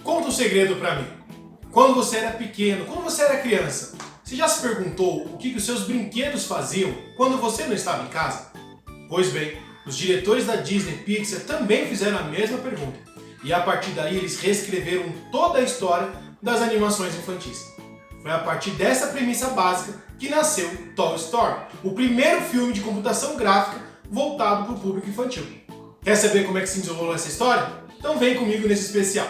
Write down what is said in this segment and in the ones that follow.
Conta um segredo pra mim. Quando você era pequeno, quando você era criança, você já se perguntou o que os seus brinquedos faziam quando você não estava em casa? Pois bem, os diretores da Disney Pixar também fizeram a mesma pergunta. E a partir daí eles reescreveram toda a história das animações infantis. Foi a partir dessa premissa básica que nasceu Toy Story, o primeiro filme de computação gráfica voltado para o público infantil. Quer saber como é que se desenrolou essa história? Então vem comigo nesse especial.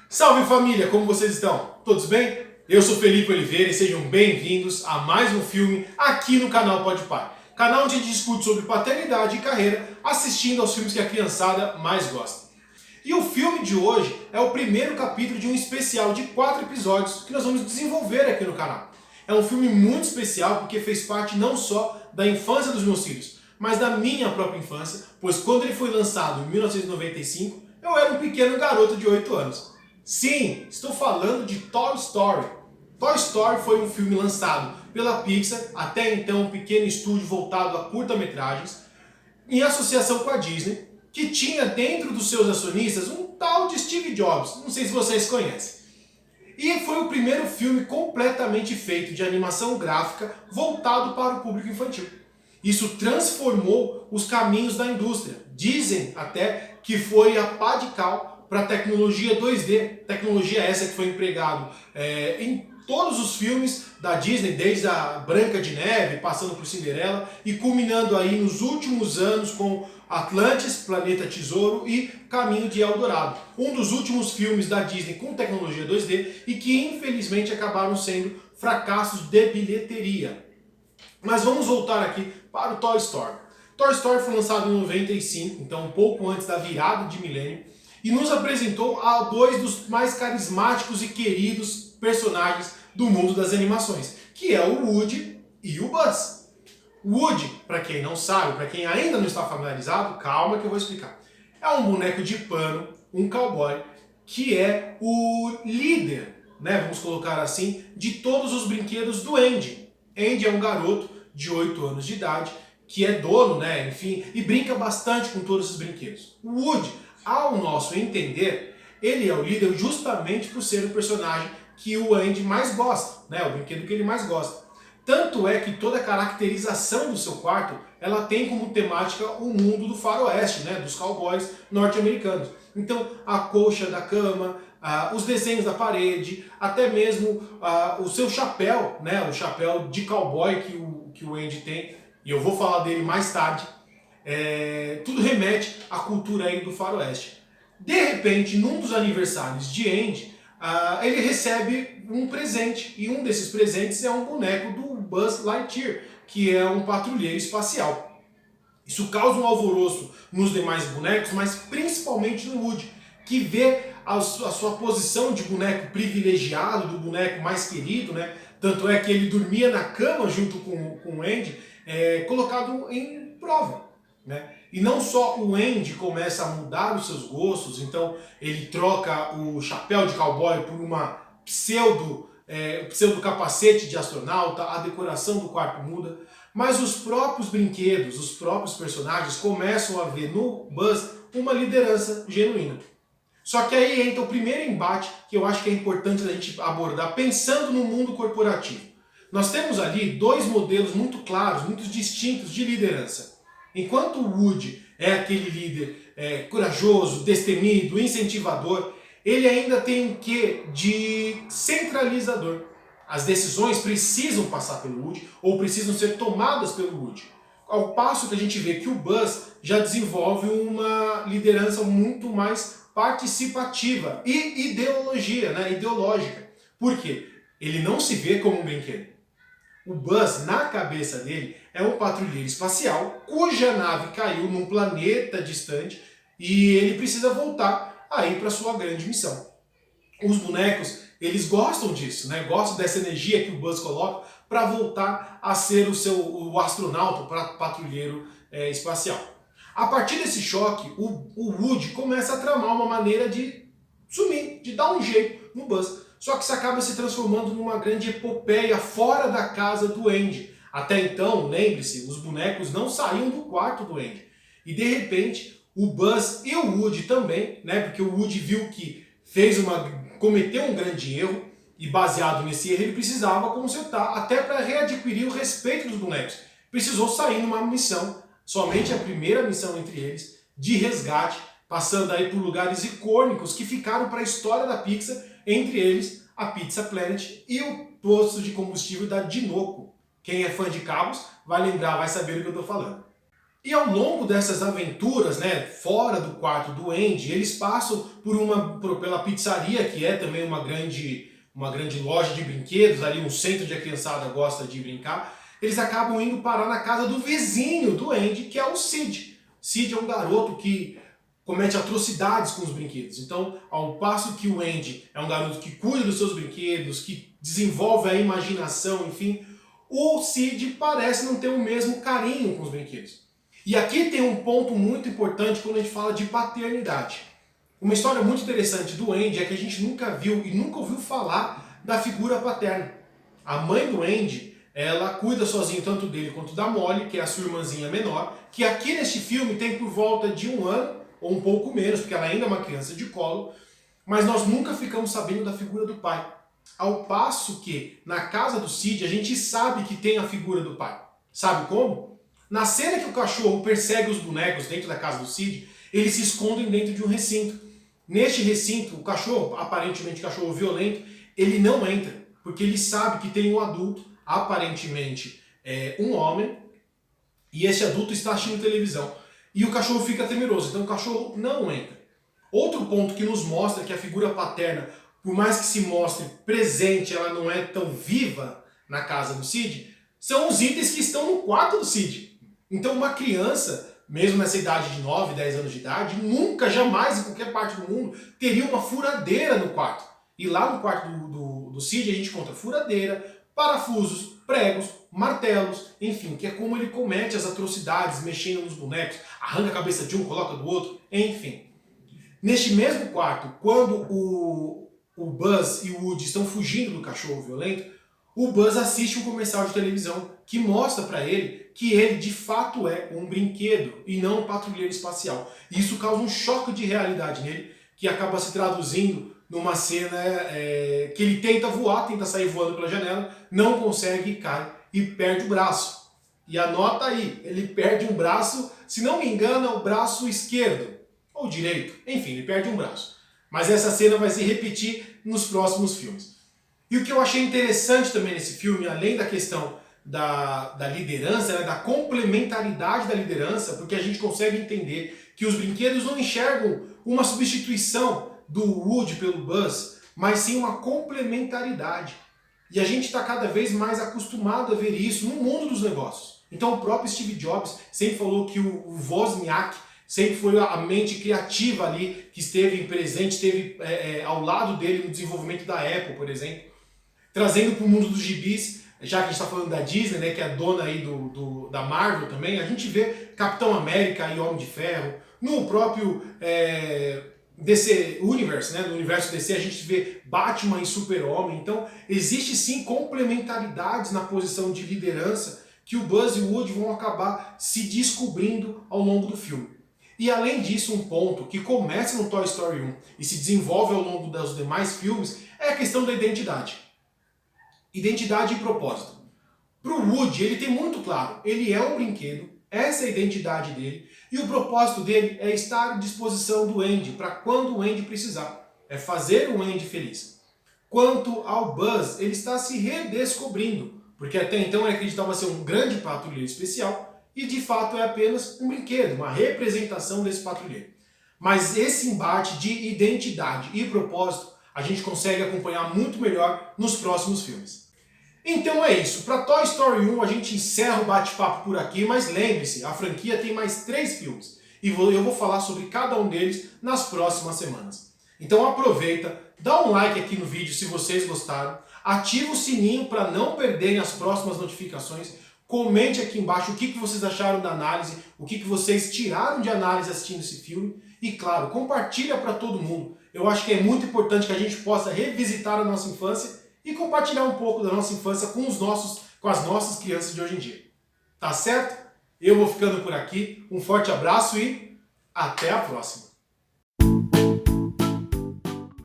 Salve família, como vocês estão? Todos bem? Eu sou Felipe Oliveira e sejam bem-vindos a mais um filme aqui no canal Podpar, canal onde a gente discute sobre paternidade e carreira assistindo aos filmes que a criançada mais gosta. E o filme de hoje é o primeiro capítulo de um especial de 4 episódios que nós vamos desenvolver aqui no canal. É um filme muito especial porque fez parte não só da infância dos meus filhos, mas da minha própria infância, pois quando ele foi lançado em 1995, eu era um pequeno garoto de 8 anos. Sim, estou falando de Toy Story. Toy Story foi um filme lançado pela Pixar, até então um pequeno estúdio voltado a curta-metragens, em associação com a Disney, que tinha dentro dos seus acionistas um tal de Steve Jobs, não sei se vocês conhecem. E foi o primeiro filme completamente feito de animação gráfica voltado para o público infantil. Isso transformou os caminhos da indústria. Dizem até que foi a pá de cal para a tecnologia 2D, tecnologia essa que foi empregada em todos os filmes da Disney, desde a Branca de Neve, passando por Cinderela e culminando aí nos últimos anos com Atlantis, Planeta Tesouro e Caminho de Eldorado. Um dos últimos filmes da Disney com tecnologia 2D e que infelizmente acabaram sendo fracassos de bilheteria. Mas vamos voltar aqui para o Toy Story. Toy Story foi lançado em 95, então um pouco antes da virada de milênio, e nos apresentou a dois dos mais carismáticos e queridos personagens do mundo das animações, que é o Woody e o Buzz. Woody, para quem não sabe, para quem ainda não está familiarizado, calma que eu vou explicar. É um boneco de pano, um cowboy, que é o líder, né, vamos colocar assim, de todos os brinquedos do Andy. Andy é um garoto de 8 anos de idade, que é dono, né, enfim, e brinca bastante com todos esses brinquedos. O Woody, ao nosso entender, ele é o líder justamente por ser o personagem que o Andy mais gosta, né, o brinquedo que ele mais gosta. Tanto é que toda a caracterização do seu quarto, ela tem como temática o mundo do faroeste, né, dos cowboys norte-americanos. Então, a colcha da cama, os desenhos da parede, até mesmo o seu chapéu, né, o chapéu de cowboy que o Andy tem, e eu vou falar dele mais tarde, tudo remete à cultura aí do faroeste. De repente, num dos aniversários de Andy, ele recebe um presente, e um desses presentes é um boneco do Buzz Lightyear, que é um patrulheiro espacial. Isso causa um alvoroço nos demais bonecos, mas principalmente no Woody, que vê a sua posição de boneco privilegiado, do boneco mais querido, né? Tanto é que ele dormia na cama junto com o Andy, colocado em prova, né? E não só o Andy começa a mudar os seus gostos, então ele troca o chapéu de cowboy por uma pseudo capacete de astronauta, a decoração do quarto muda, mas os próprios brinquedos, os próprios personagens começam a ver no Buzz uma liderança genuína. Só que aí entra o primeiro embate que eu acho que é importante a gente abordar pensando no mundo corporativo. Nós temos ali dois modelos muito claros, muito distintos de liderança. Enquanto o Woody é aquele líder corajoso, destemido, incentivador, ele ainda tem um quê de centralizador. As decisões precisam passar pelo Woody ou precisam ser tomadas pelo Woody. Ao passo que a gente vê que o Buzz já desenvolve uma liderança muito mais participativa e ideológica. Por quê? Ele não se vê como um brinquedo. O Buzz, na cabeça dele, é um patrulheiro espacial cuja nave caiu num planeta distante e ele precisa voltar aí para sua grande missão. Os bonecos, eles gostam disso, né? Gostam dessa energia que o Buzz coloca para voltar a ser o astronauta, o patrulheiro espacial. A partir desse choque, o Woody começa a tramar uma maneira de sumir, de dar um jeito no Buzz. Só que isso acaba se transformando numa grande epopeia fora da casa do Andy. Até então, lembre-se, os bonecos não saíam do quarto do Andy. E de repente, o Buzz e o Woody também, né? Porque o Woody viu que cometeu um grande erro, e baseado nesse erro ele precisava consertar, até para readquirir o respeito dos bonecos. Precisou sair numa missão, somente a primeira missão entre eles, de resgate, passando aí por lugares icônicos que ficaram para a história da Pixar, entre eles a Pizza Planet e o posto de combustível da Dinoco. Quem é fã de carros vai lembrar, vai saber do que eu estou falando. E ao longo dessas aventuras, né, fora do quarto do Andy, eles passam pela pizzaria, que é também uma grande loja de brinquedos, ali um centro onde a criançada gosta de brincar. Eles acabam indo parar na casa do vizinho do Andy, que é o Sid. Sid é um garoto que comete atrocidades com os brinquedos. Então, ao passo que o Andy é um garoto que cuida dos seus brinquedos, que desenvolve a imaginação, enfim, o Sid parece não ter o mesmo carinho com os brinquedos. E aqui tem um ponto muito importante quando a gente fala de paternidade. Uma história muito interessante do Andy é que a gente nunca viu e nunca ouviu falar da figura paterna. A mãe do Andy, ela cuida sozinho tanto dele quanto da Molly, que é a sua irmãzinha menor, que aqui neste filme tem por volta de 1 ano, ou um pouco menos, porque ela ainda é uma criança de colo, mas nós nunca ficamos sabendo da figura do pai. Ao passo que, na casa do Sid, a gente sabe que tem a figura do pai. Sabe como? Na cena que o cachorro persegue os bonecos dentro da casa do Sid, eles se escondem dentro de um recinto. Neste recinto, o cachorro, aparentemente cachorro violento, ele não entra, porque ele sabe que tem um adulto, aparentemente um homem, e esse adulto está assistindo televisão. E o cachorro fica temeroso, então o cachorro não entra. Outro ponto que nos mostra que a figura paterna, por mais que se mostre presente, ela não é tão viva na casa do Sid, são os itens que estão no quarto do Sid. Então uma criança, mesmo nessa idade de 9, 10 anos de idade, nunca, jamais, em qualquer parte do mundo, teria uma furadeira no quarto. E lá no quarto do Sid a gente encontra furadeira, parafusos, pregos, martelos, enfim, que é como ele comete as atrocidades, mexendo nos bonecos, arranca a cabeça de um, coloca do outro, enfim. Neste mesmo quarto, quando o Buzz e o Woody estão fugindo do cachorro violento, o Buzz assiste um comercial de televisão que mostra para ele que ele de fato é um brinquedo e não um patrulheiro espacial. E isso causa um choque de realidade nele, que acaba se traduzindo numa cena que ele tenta voar, tenta sair voando pela janela, não consegue e cai e perde o braço. E anota aí, ele perde um braço, se não me engano, é o braço esquerdo ou direito, enfim, ele perde um braço. Mas essa cena vai se repetir nos próximos filmes. E o que eu achei interessante também nesse filme, além da questão da liderança, né, da complementaridade da liderança, porque a gente consegue entender que os brinquedos não enxergam uma substituição do Woody pelo Buzz, mas sim uma complementaridade. E a gente está cada vez mais acostumado a ver isso no mundo dos negócios. Então o próprio Steve Jobs sempre falou que o Wozniak sempre foi a mente criativa ali, que esteve presente, esteve ao lado dele no desenvolvimento da Apple, por exemplo. Trazendo para o mundo dos gibis, já que a gente está falando da Disney, né, que é a dona aí da Marvel também, a gente vê Capitão América e Homem de Ferro. No próprio DC Universe, né, no universo DC, a gente vê Batman e Super-Homem. Então, existe sim complementaridades na posição de liderança que o Buzz e o Woody vão acabar se descobrindo ao longo do filme. E além disso, um ponto que começa no Toy Story 1 e se desenvolve ao longo dos demais filmes é a questão da identidade. Identidade e propósito. Para o Woody, ele tem muito claro, ele é um brinquedo, essa é a identidade dele, e o propósito dele é estar à disposição do Andy, para quando o Andy precisar. É fazer o Andy feliz. Quanto ao Buzz, ele está se redescobrindo, porque até então ele acreditava ser um grande patrulheiro especial, e de fato é apenas um brinquedo, uma representação desse patrulheiro. Mas esse embate de identidade e propósito a gente consegue acompanhar muito melhor nos próximos filmes. Então é isso, para Toy Story 1 a gente encerra o bate-papo por aqui, mas lembre-se, a franquia tem mais 3 filmes, e eu vou falar sobre cada um deles nas próximas semanas. Então aproveita, dá um like aqui no vídeo se vocês gostaram, ativa o sininho para não perderem as próximas notificações, comente aqui embaixo o que vocês acharam da análise, o que vocês tiraram de análise assistindo esse filme, e claro, compartilha para todo mundo. Eu acho que é muito importante que a gente possa revisitar a nossa infância e compartilhar um pouco da nossa infância com os nossos com as nossas crianças de hoje em dia. Tá certo? Eu vou ficando por aqui. Um forte abraço e até a próxima!